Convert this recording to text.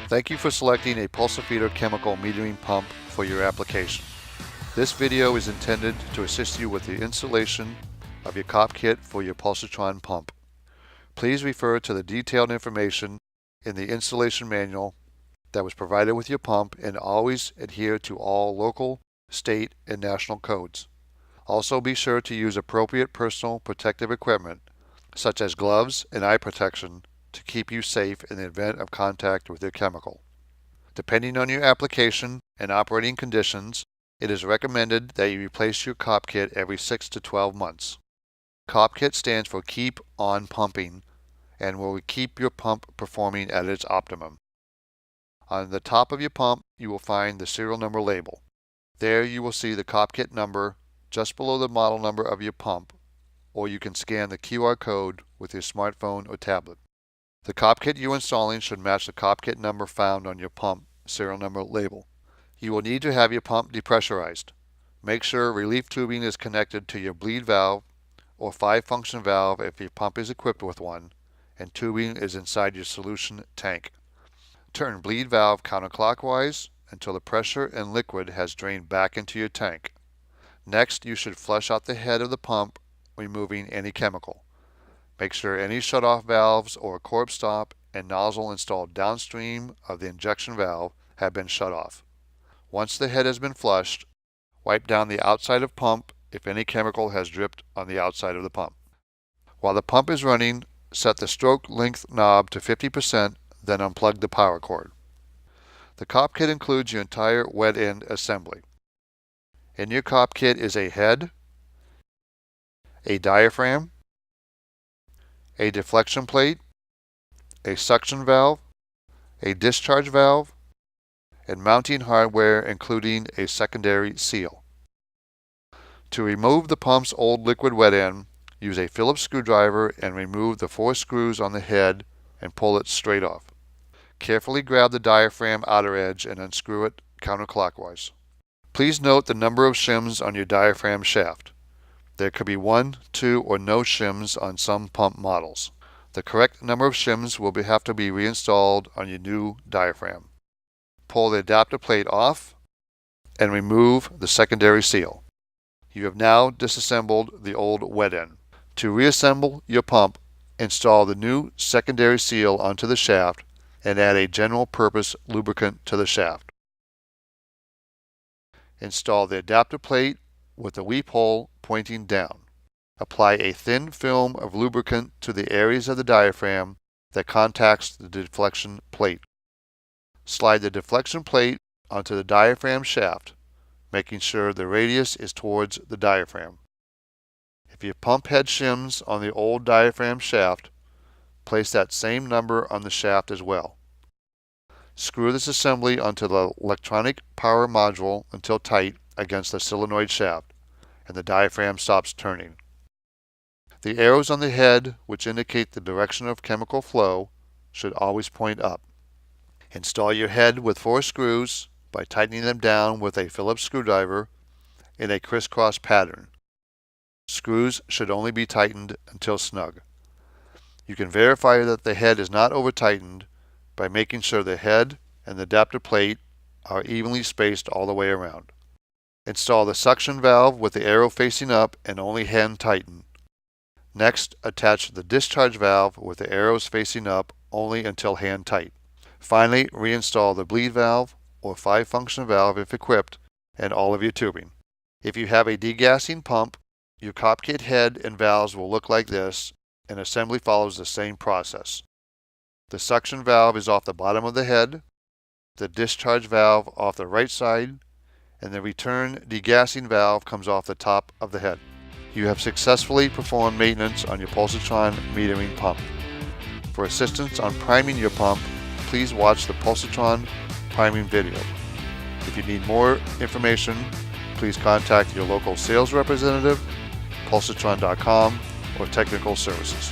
Thank you for selecting a Pulsafeeder chemical metering pump for your application. This video is intended to assist you with the installation of your KOPkit for your PULSAtron pump. Please refer to the detailed information in the installation manual that was provided with your pump and always adhere to all local, state, and national codes. Also be sure to use appropriate personal protective equipment such as gloves and eye protection to keep you safe in the event of contact with your chemical. Depending on your application and operating conditions, it is recommended that you replace your KOPkit every 6 to 12 months. KOPkit stands for Keep On Pumping and will keep your pump performing at its optimum. On the top of your pump, you will find the serial number label. There you will see the KOPkit number just below the model number of your pump, or you can scan the QR code with your smartphone or tablet. The KOPkit you're installing should match the KOPkit number found on your pump serial number label. You will need to have your pump depressurized. Make sure relief tubing is connected to your bleed valve or 5-function valve if your pump is equipped with one, and tubing is inside your solution tank. Turn bleed valve counterclockwise until the pressure and liquid has drained back into your tank. Next, you should flush out the head of the pump, removing any chemical. Make sure any shutoff valves or corb stop and nozzle installed downstream of the injection valve have been shut off. Once the head has been flushed, wipe down the outside of pump if any chemical has dripped on the outside of the pump. While the pump is running, set the stroke length knob to 50%, then unplug the power cord. The KOPkit includes your entire wet end assembly. In your KOPkit is a head, a diaphragm, a deflection plate, a suction valve, a discharge valve, and mounting hardware including a secondary seal. To remove the pump's old liquid wet end, use a Phillips screwdriver and remove the 4 screws on the head and pull it straight off. Carefully grab the diaphragm outer edge and unscrew it counterclockwise. Please note the number of shims on your diaphragm shaft. There could be 1, 2, or no shims on some pump models. The correct number of shims will have to be reinstalled on your new diaphragm. Pull the adapter plate off and remove the secondary seal. You have now disassembled the old wet end. To reassemble your pump, install the new secondary seal onto the shaft and add a general purpose lubricant to the shaft. Install the adapter plate with the weep hole pointing down. Apply a thin film of lubricant to the areas of the diaphragm that contacts the deflection plate. Slide the deflection plate onto the diaphragm shaft, making sure the radius is towards the diaphragm. If your pump had shims on the old diaphragm shaft, place that same number on the shaft as well. Screw this assembly onto the electronic power module until tight against the solenoid shaft, and the diaphragm stops turning. The arrows on the head, which indicate the direction of chemical flow, should always point up. Install your head with 4 screws by tightening them down with a Phillips screwdriver in a crisscross pattern. Screws should only be tightened until snug. You can verify that the head is not over-tightened by making sure the head and the adapter plate are evenly spaced all the way around. Install the suction valve with the arrow facing up and only hand tighten. Next, attach the discharge valve with the arrows facing up only until hand tight. Finally, reinstall the bleed valve or 5-function valve if equipped and all of your tubing. If you have a degassing pump, your KOPkit head and valves will look like this, and assembly follows the same process. The suction valve is off the bottom of the head, the discharge valve off the right side, and the return degassing valve comes off the top of the head. You have successfully performed maintenance on your PULSAtron metering pump. For assistance on priming your pump, please watch the PULSAtron priming video. If you need more information, please contact your local sales representative, pulsatron.com, or technical services.